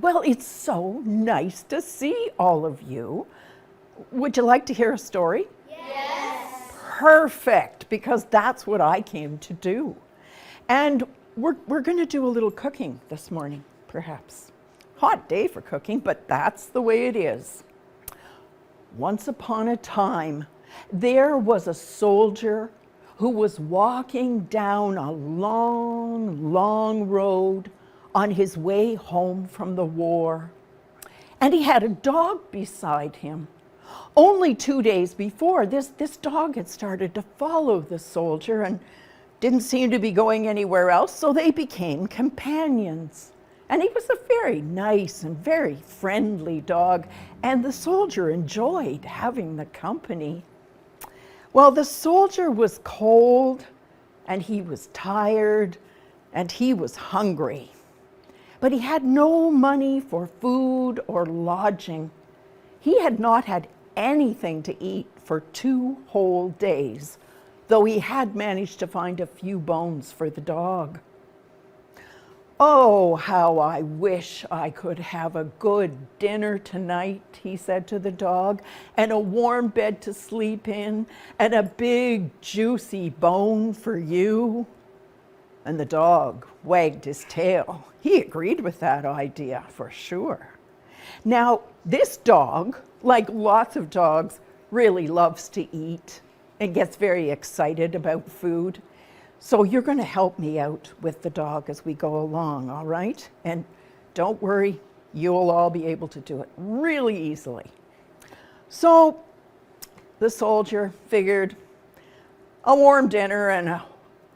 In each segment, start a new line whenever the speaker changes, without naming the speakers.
Well, it's so nice to see all of you. Would you like to hear a story?
Yes.
Perfect, because that's what I came to do. And we're going to do a little cooking this morning, perhaps. Hot day for cooking, but that's the way it is. Once upon a time, there was a soldier who was walking down a long, long road on his way home from the war. And he had a dog beside him. Only 2 days before, this dog had started to follow the soldier and didn't seem to be going anywhere else, so they became companions. And he was a very nice and very friendly dog, and the soldier enjoyed having the company. Well, the soldier was cold, and he was tired, and he was hungry. But he had no money for food or lodging. He had not had anything to eat for 2 whole days, though he had managed to find a few bones for the dog. "Oh, how I wish I could have a good dinner tonight," he said to the dog, "and a warm bed to sleep in, and a big juicy bone for you." And the dog wagged his tail. He agreed with that idea for sure. Now, this dog, like lots of dogs, really loves to eat and gets very excited about food. So you're going to help me out with the dog as we go along, all right? And don't worry, you'll all be able to do it really easily. So the soldier figured a warm dinner and a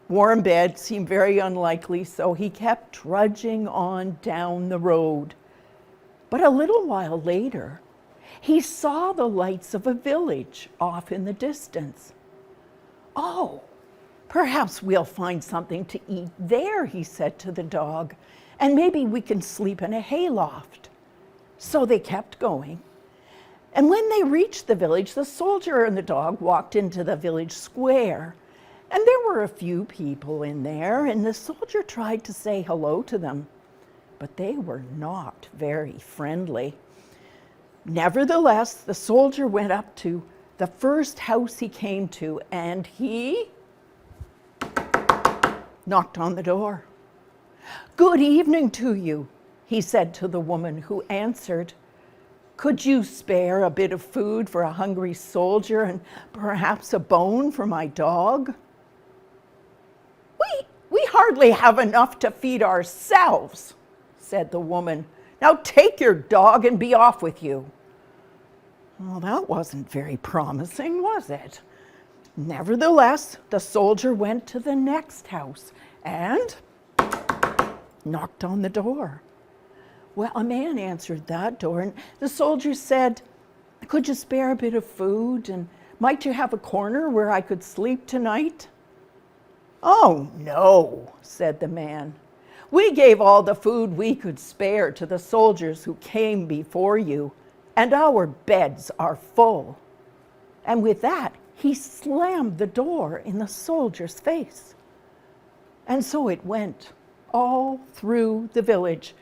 warm bed seemed very unlikely, so he kept trudging on down the road. But a little while later, he saw the lights of a village off in the distance. "Oh, perhaps we'll find something to eat there," he said to the dog, "and maybe we can sleep in a hayloft." So they kept going. And when they reached the village, the soldier and the dog walked into the village square. And there were a few people in there, and the soldier tried to say hello to them, but they were not very friendly. Nevertheless, the soldier went up to the first house he came to, and he knocked on the door. "Good evening to you," he said to the woman who answered. "Could you spare a bit of food for a hungry soldier and perhaps a bone for my dog?" We hardly have enough to feed ourselves," said the woman. "Now take your dog and be off with you." Well, that wasn't very promising, was it? Nevertheless, the soldier went to the next house and knocked on the door. Well, a man answered that door, and the soldier said, "Could you spare a bit of food, and might you have a corner where I could sleep tonight?" "Oh, no," said the man. "We gave all the food we could spare to the soldiers who came before you, and our beds are full." And with that, he slammed the door in the soldier's face. And so it went all through the village.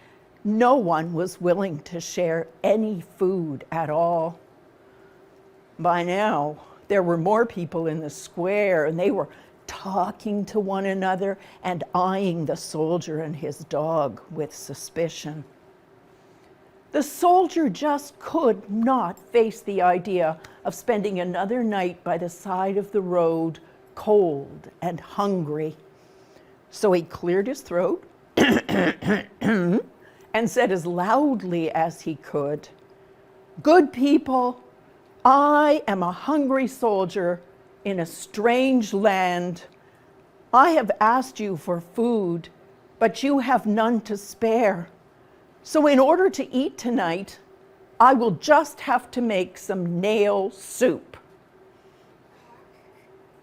No one was willing to share any food at all. By now, there were more people in the square, and they were talking to one another and eyeing the soldier and his dog with suspicion. The soldier just could not face the idea of spending another night by the side of the road, cold and hungry. So he cleared his throat and said as loudly as he could, "Good people, I am a hungry soldier in a strange land. I have asked you for food, but you have none to spare. So in order to eat tonight, I will just have to make some nail soup."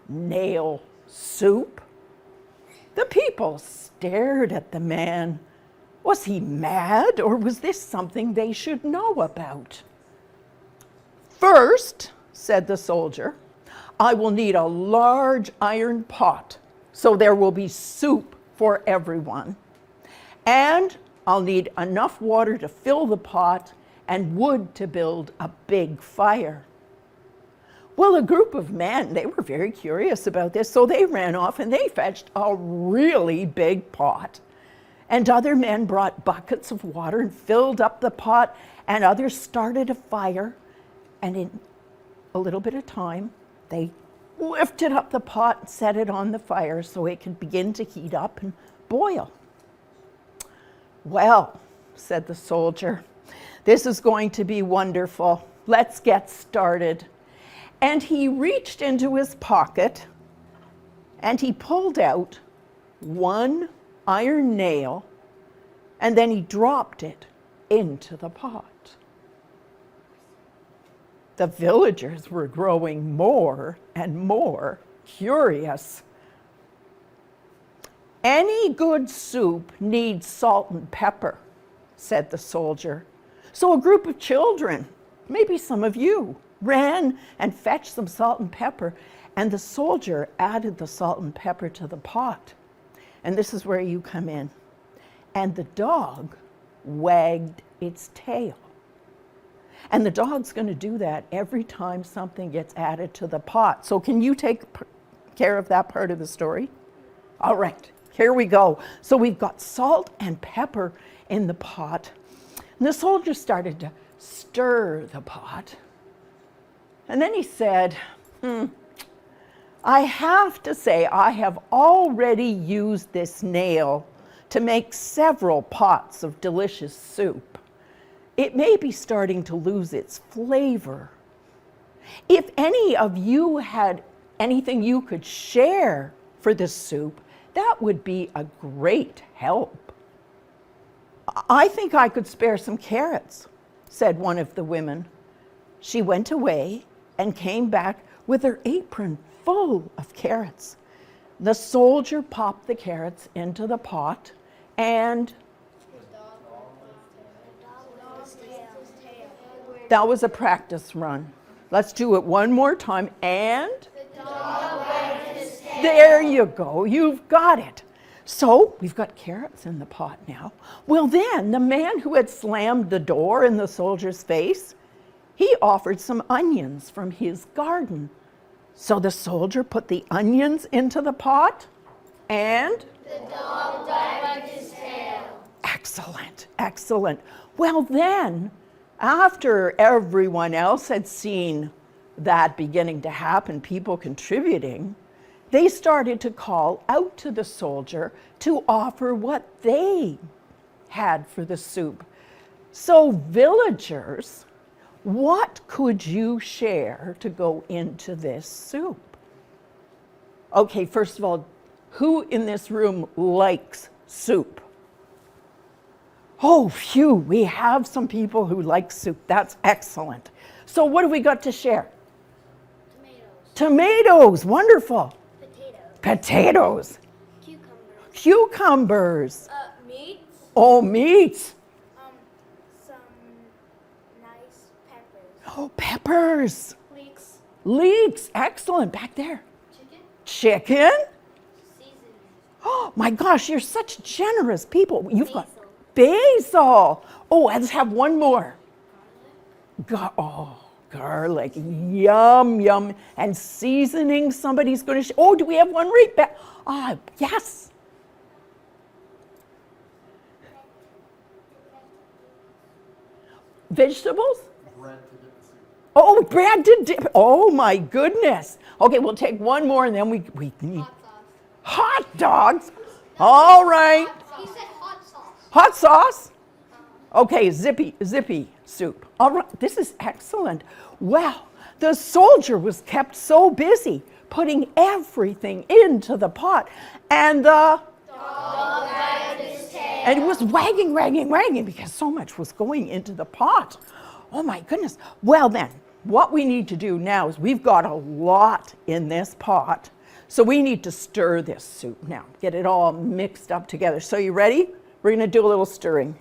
Nail soup? The people stared at the man. Was he mad, or was this something they should know about? "First," said the soldier, "I will need a large iron pot, so there will be soup for everyone. And I'll need enough water to fill the pot and wood to build a big fire. Well, a group of men, they were very curious about this, so they ran off and they fetched a really big pot. And other men brought buckets of water and filled up the pot, and others started a fire. And in a little bit of time, they lifted up the pot and set it on the fire so it could begin to heat up and boil. Well, said the soldier, this is going to be wonderful. Let's get started. And he reached into his pocket and he pulled out one iron nail, and then he dropped it into the pot. The villagers were growing more and more curious. Any good soup needs salt and pepper, said the soldier. So a group of children, maybe some of you, ran and fetched some salt and pepper, and the soldier added the salt and pepper to the pot. And this is where you come in. And the dog wagged its tail. And the dog's going to do that every time something gets added to the pot. So can you take care of that part of the story? All right, here we go. So we've got salt and pepper in the pot. And the soldier started to stir the pot. And then he said, I have to say I have already used this nail to make several pots of delicious soup. It may be starting to lose its flavor. If any of you had anything you could share for the soup, that would be a great help. I think I could spare some carrots, said one of the women. She went away and came back with her apron full of carrots. The soldier popped the carrots into the pot and that was a practice run. Let's do it one more time. And the dog wagged his tail. There you go. You've got it. So we've got carrots in the pot now. Well, then the man who had slammed the door in the soldier's face, he offered some onions from his garden. So the soldier put the onions into the pot and the dog wagged his tail. Excellent, excellent. Well, then, after everyone else had seen that beginning to happen, people contributing, they started to call out to the soldier to offer what they had for the soup. So villagers, what could you share to go into this soup? Okay, first of all, who in this room likes soup? Oh, phew, we have some people who like soup. That's excellent. So what have we got to share?
Tomatoes.
Tomatoes, wonderful.
Potatoes.
Potatoes.
Cucumbers.
Cucumbers.
Meats.
Oh, meats.
Some nice peppers.
Oh, peppers.
Leeks.
Leeks, excellent. Back there.
Chicken.
Chicken.
Seasoning.
Oh, my gosh, you're such generous people. You've got
Basil.
basil. Oh, let's have one more. Garlic. Yum, yum. And seasoning, somebody's going to... Oh, do we have one right back? Ah, yes. Vegetables?
Bread to dip the soup.
Oh, bread to dip. Oh, my goodness. Okay, we'll take one more and then we need...
Hot sauce.
Hot dogs. All right.
He said hot sauce.
Hot sauce? Okay, zippy soup. All right, this is excellent. Wow, the soldier was kept so busy putting everything into the pot, and the dog wagged his tail. And it was wagging because so much was going into the pot. Oh my goodness. Well then, what we need to do now is we've got a lot in this pot, so we need to stir this soup now, get it all mixed up together. So you ready? We're going to do a little stirring.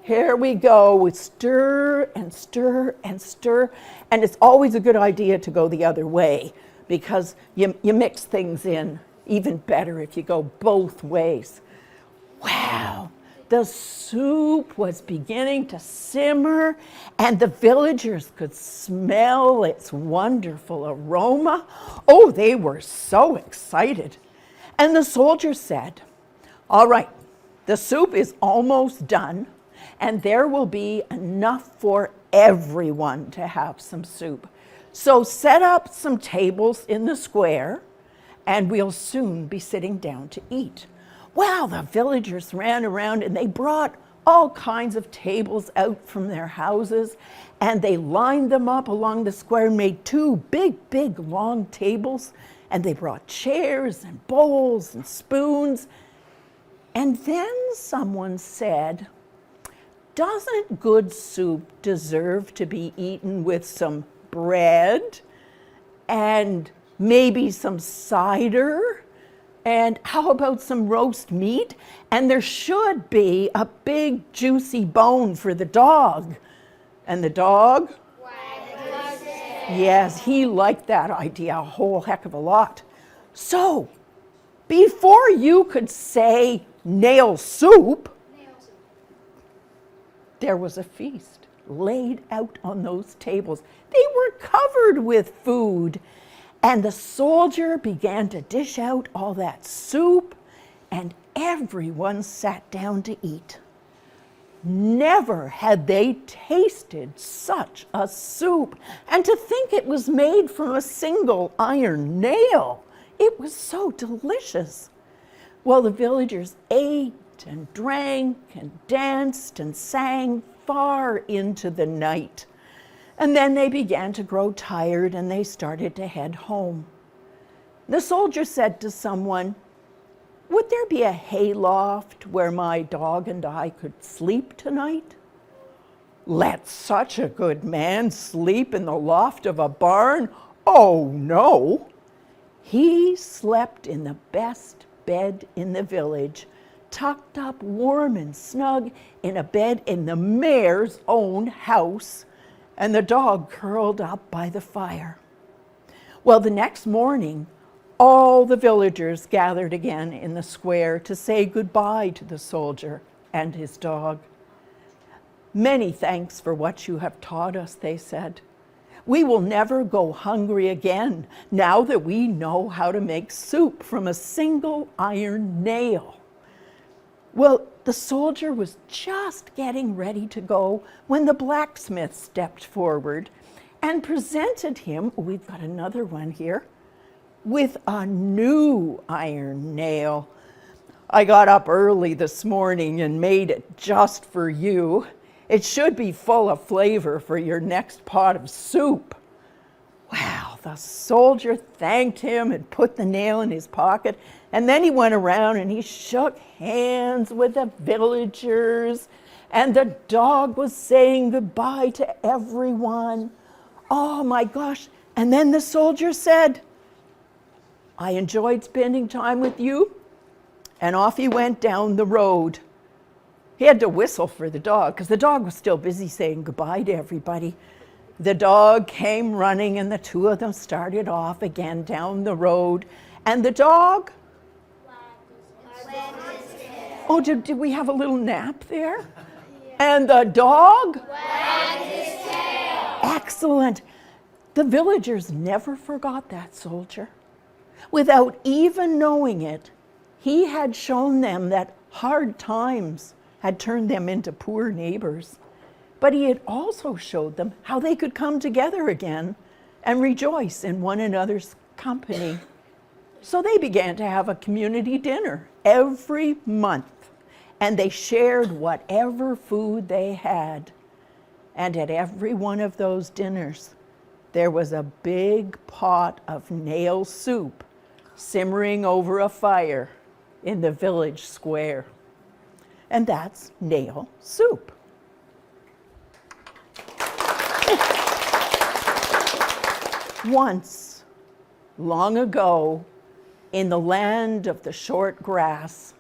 Here we go. We stir and stir and stir. And it's always a good idea to go the other way because you mix things in even better if you go both ways. Wow. The soup was beginning to simmer, and the villagers could smell its wonderful aroma. Oh, they were so excited. And the soldier said, "All right, the soup is almost done, and there will be enough for everyone to have some soup. So set up some tables in the square, and we'll soon be sitting down to eat." Well, the villagers ran around and they brought all kinds of tables out from their houses, and they lined them up along the square and made two big, long tables, and they brought chairs and bowls and spoons. And then someone said, "Doesn't good soup deserve to be eaten with some bread and maybe some cider? And how about some roast meat? And there should be a big juicy bone for the dog." And the dog? Yes, he liked that idea a whole heck of a lot. So, before you could say nail soup, there was a feast laid out on those tables. They were covered with food. And the soldier began to dish out all that soup, and everyone sat down to eat. Never had they tasted such a soup, and to think it was made from a single iron nail. It was so delicious. Well, the villagers ate and drank and danced and sang far into the night. And then they began to grow tired and they started to head home. The soldier said to someone, "Would there be a hayloft where my dog and I could sleep tonight?" "Let such a good man sleep in the loft of a barn? Oh, no." He slept in the best bed in the village, tucked up warm and snug in a bed in the mayor's own house, and the dog curled up by the fire. Well, the next morning, all the villagers gathered again in the square to say goodbye to the soldier and his dog. "Many thanks for what you have taught us," they said. "We will never go hungry again now that we know how to make soup from a single iron nail." Well, the soldier was just getting ready to go when the blacksmith stepped forward and presented him, we've got another one here, with a new iron nail. "I got up early this morning and made it just for you. It should be full of flavor for your next pot of soup." Wow, the soldier thanked him and put the nail in his pocket, and then he went around and he shook hands with the villagers, and the dog was saying goodbye to everyone. Oh my gosh, and then the soldier said, "I enjoyed spending time with you," and off he went down the road. He had to whistle for the dog because the dog was still busy saying goodbye to everybody. The dog came running and the two of them started off again down the road. And the dog? Oh, did we have a little nap there? Yeah. And the dog? Wagged his tail. Excellent. The villagers never forgot that soldier. Without even knowing it, he had shown them that hard times had turned them into poor neighbors. But he had also showed them how they could come together again and rejoice in one another's company. So they began to have a community dinner every month, and they shared whatever food they had. And at every one of those dinners, there was a big pot of nail soup simmering over a fire in the village square. And that's nail soup. Once, long ago, in the land of the short grass,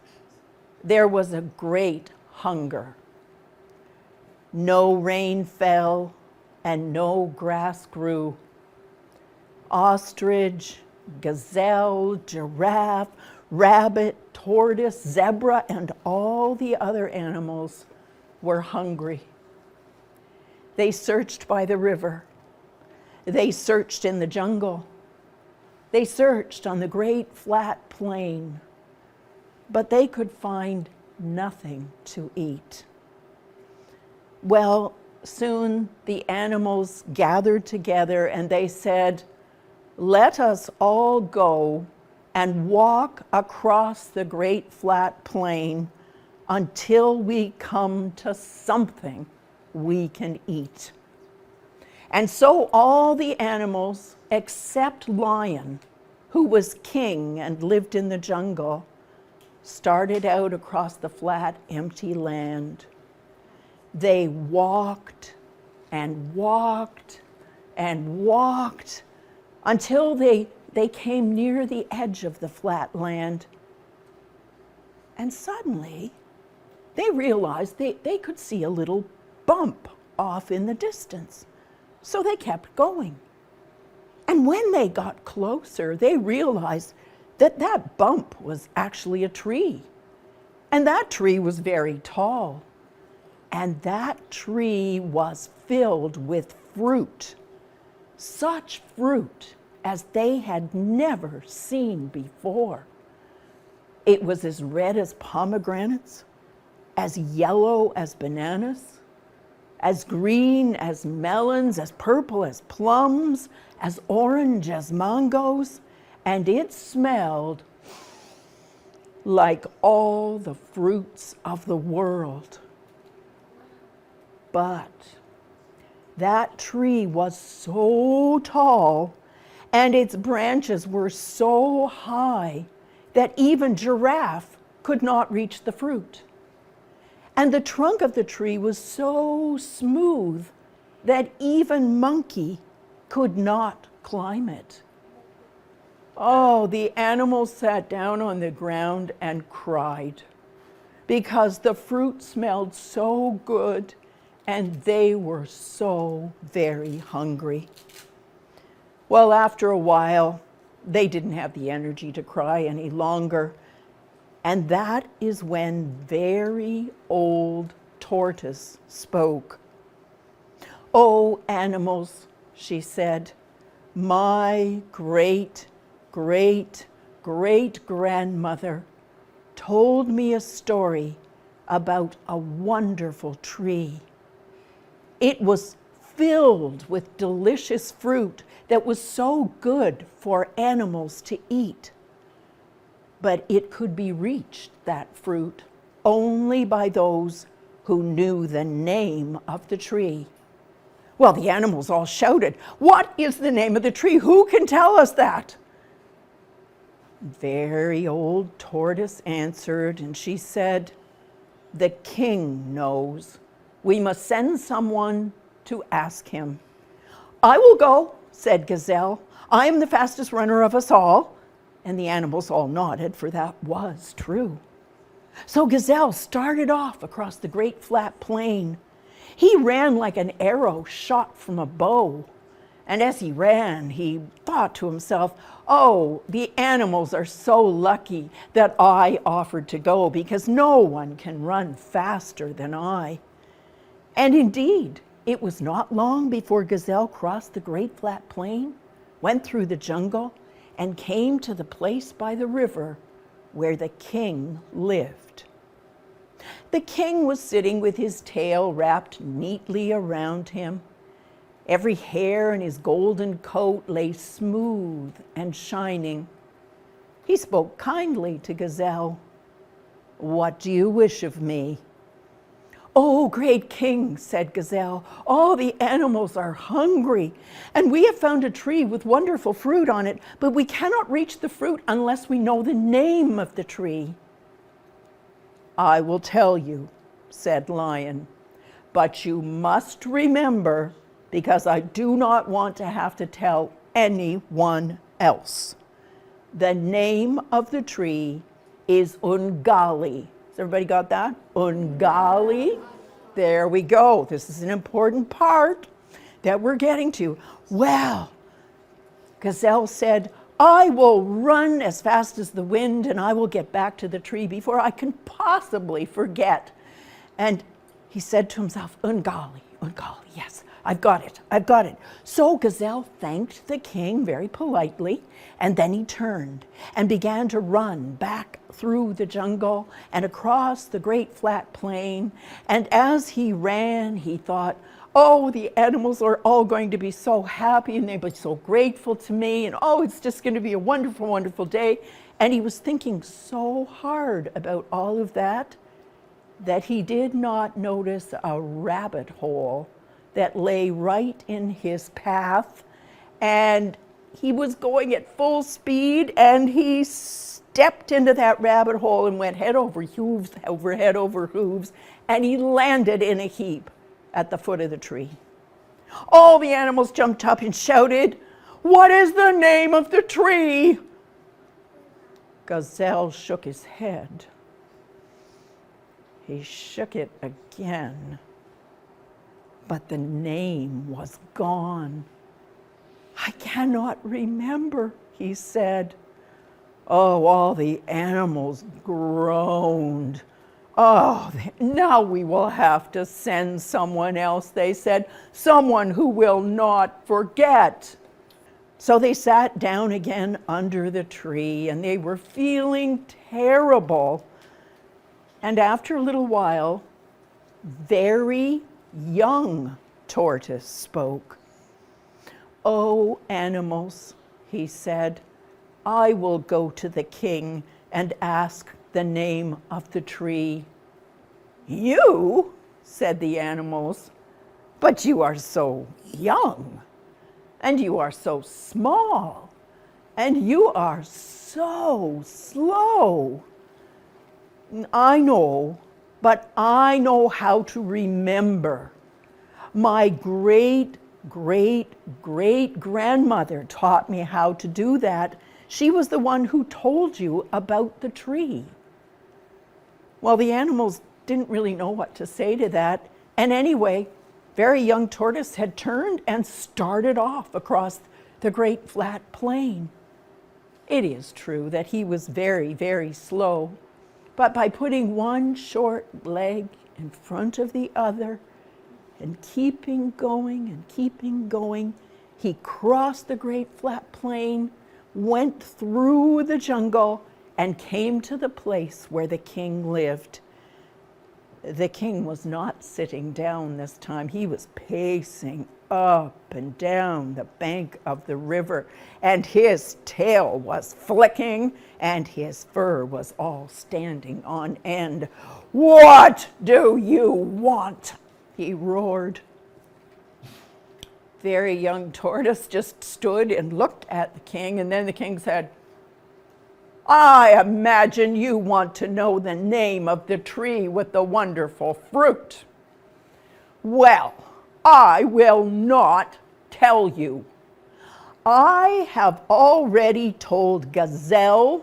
there was a great hunger. No rain fell and no grass grew. Ostrich, gazelle, giraffe, rabbit, tortoise, zebra, and all the other animals were hungry. They searched by the river. They searched in the jungle. They searched on the great flat plain, but they could find nothing to eat. Well, soon the animals gathered together and they said, "Let us all go and walk across the great flat plain until we come to something we can eat." And so all the animals, except Lion, who was king and lived in the jungle, started out across the flat, empty land. They walked and walked and walked until they came near the edge of the flat land. And suddenly, they realized they could see a little bump off in the distance. So they kept going. And when they got closer, they realized that that bump was actually a tree. And that tree was very tall. And that tree was filled with fruit. Such fruit as they had never seen before. It was as red as pomegranates, as yellow as bananas, as green as melons, as purple as plums, as orange as mangoes, and it smelled like all the fruits of the world. But that tree was so tall and its branches were so high that even giraffe could not reach the fruit. And the trunk of the tree was so smooth that even monkey could not climb it. Oh, the animals sat down on the ground and cried because the fruit smelled so good and they were so very hungry. Well, after a while, they didn't have the energy to cry any longer. And that is when very old Tortoise spoke. "Oh, animals," she said, "my great, great, great grandmother told me a story about a wonderful tree. It was filled with delicious fruit that was so good for animals to eat. But it could be reached, that fruit, only by those who knew the name of the tree." Well, the animals all shouted, "What is the name of the tree? Who can tell us that?" Very old Tortoise answered, and she said, "The king knows. We must send someone to ask him." "I will go," said Gazelle. "I am the fastest runner of us all." And the animals all nodded, for that was true. So Gazelle started off across the great flat plain. He ran like an arrow shot from a bow. And as he ran, he thought to himself, "Oh, the animals are so lucky that I offered to go, because no one can run faster than I." And indeed, it was not long before Gazelle crossed the great flat plain, went through the jungle, and came to the place by the river where the king lived. The king was sitting with his tail wrapped neatly around him. Every hair in his golden coat lay smooth and shining. He spoke kindly to Gazelle. "What do you wish of me?" "Oh, great king," said Gazelle, "all the animals are hungry, and we have found a tree with wonderful fruit on it, but we cannot reach the fruit unless we know the name of the tree." "I will tell you," said Lion, "but you must remember, because I do not want to have to tell anyone else. The name of the tree is Ungali." Has everybody got that? Ungali. There we go. This is an important part that we're getting to. Well, Gazelle said, I will run as fast as the wind, and I will get back to the tree before I can possibly forget. And he said to himself, Ungali, yes, I've got it, I've got it. So Gazelle thanked the king very politely, and then he turned and began to run back through the jungle and across the great flat plain. And as he ran, he thought, oh, the animals are all going to be so happy and they'll be so grateful to me. And oh, it's just going to be a wonderful, wonderful day. And he was thinking so hard about all of that he did not notice a rabbit hole that lay right in his path. And he was going at full speed, and he stepped into that rabbit hole and went head over hooves, head over hooves, and he landed in a heap at the foot of the tree. All the animals jumped up and shouted, "What is the name of the tree?" Gazelle shook his head. He shook it again, but the name was gone. "I cannot remember," he said. Oh, all the animals groaned. Oh, now we will have to send someone else, they said, someone who will not forget. So they sat down again under the tree, and they were feeling terrible. And after a little while, very young Tortoise spoke. "Oh, animals," he said, "I will go to the king and ask the name of the tree." "You?" said the animals, "but you are so young, and you are so small, and you are so slow." "I know, but I know how to remember. My great-great-great-grandmother taught me how to do that. She was the one who told you about the tree." Well, the animals didn't really know what to say to that. And anyway, very young Tortoise had turned and started off across the great flat plain. It is true that he was very, very slow, but by putting one short leg in front of the other and keeping going, he crossed the great flat plain, went through the jungle, and came to the place where the king lived. The king was not sitting down this time. He was pacing up and down the bank of the river, and his tail was flicking, and his fur was all standing on end. "What do you want?" he roared. Very young Tortoise just stood and looked at the king, and then the king said, "I imagine you want to know the name of the tree with the wonderful fruit. Well, I will not tell you. I have already told Gazelle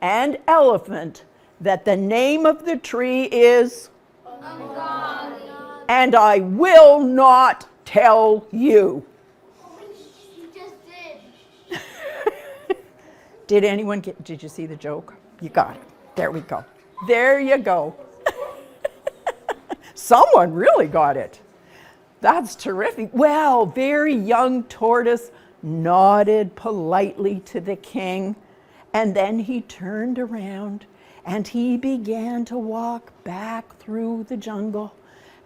and Elephant that the name of the tree is and I will not tell you."
You just did.
Did you see the joke? You got it. There we go. There you go. Someone really got it. That's terrific. Well, very young Tortoise nodded politely to the king, and then he turned around and he began to walk back through the jungle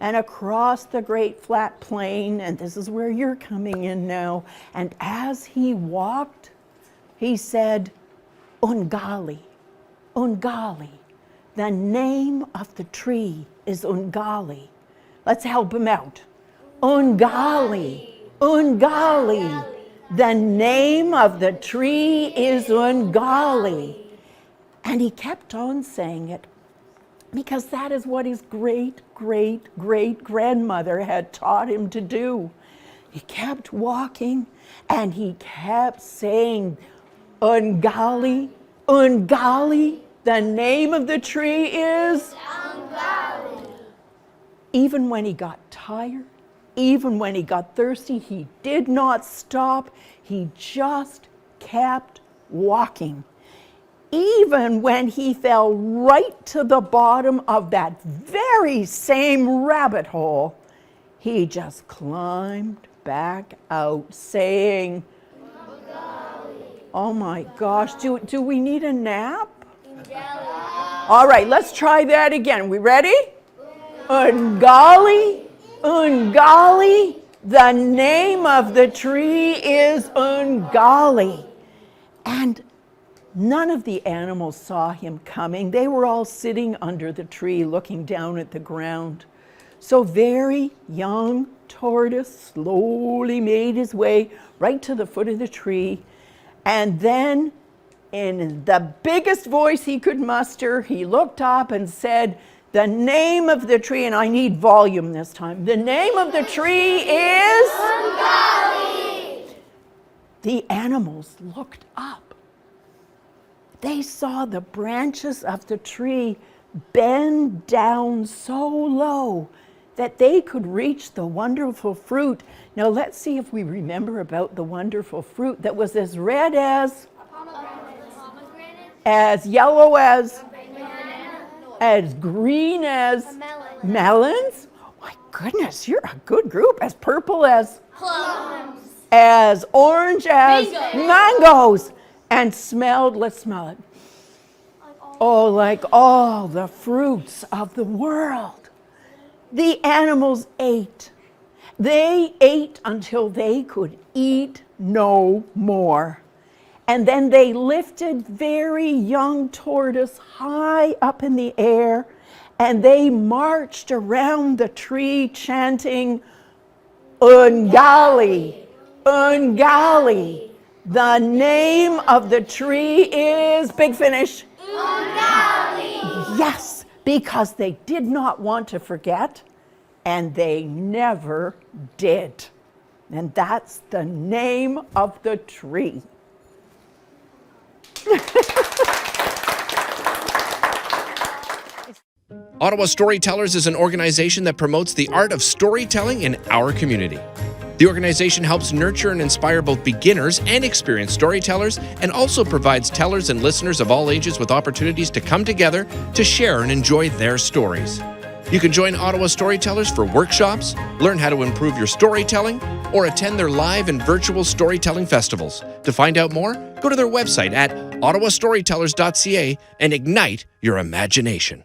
and across the great flat plain, and this is where you're coming in now. And as he walked, he said, "Ungali, Ungali. The name of the tree is Ungali." Let's help him out. "Ungali, Ungali. The name of the tree is Ungali." And he kept on saying it because that is what his great-great-great-grandmother had taught him to do. He kept walking and he kept saying, "Ungali, Ungali, the name of the tree is
Ungali."
Even when he got tired, even when he got thirsty, he did not stop. He just kept walking. Even when he fell right to the bottom of that very same rabbit hole, he just climbed back out saying, oh my gosh, do we need a nap? All right, let's try that again. We ready? Ungali, Ungali. The name of the tree is Ungali. And none of the animals saw him coming. They were all sitting under the tree looking down at the ground. So very young tortoise slowly made his way right to the foot of the tree. And then in the biggest voice he could muster, he looked up and said, the name of the tree, and I need volume this time. The name of the tree is?
Ungali.
The animals looked up. They saw the branches of the tree bend down so low that they could reach the wonderful fruit. Now let's see if we remember about the wonderful fruit that was as red as yellow as green as melons. My goodness, you're a good group. As purple as
Plums.
as orange as mangoes. And smelled, let's smell it. Oh, like all the fruits of the world. The animals ate. They ate until they could eat no more. And then they lifted very young tortoise high up in the air, and they marched around the tree chanting, Ungali, Ungali. The name of the tree is, big finish.
Ungali.
Yes, because they did not want to forget, and they never did. And that's the name of the tree.
Ottawa StoryTellers is an organization that promotes the art of storytelling in our community. The organization helps nurture and inspire both beginners and experienced storytellers, and also provides tellers and listeners of all ages with opportunities to come together to share and enjoy their stories. You can join Ottawa StoryTellers for workshops, learn how to improve your storytelling, or attend their live and virtual storytelling festivals. To find out more, go to their website at ottawastorytellers.ca and ignite your imagination.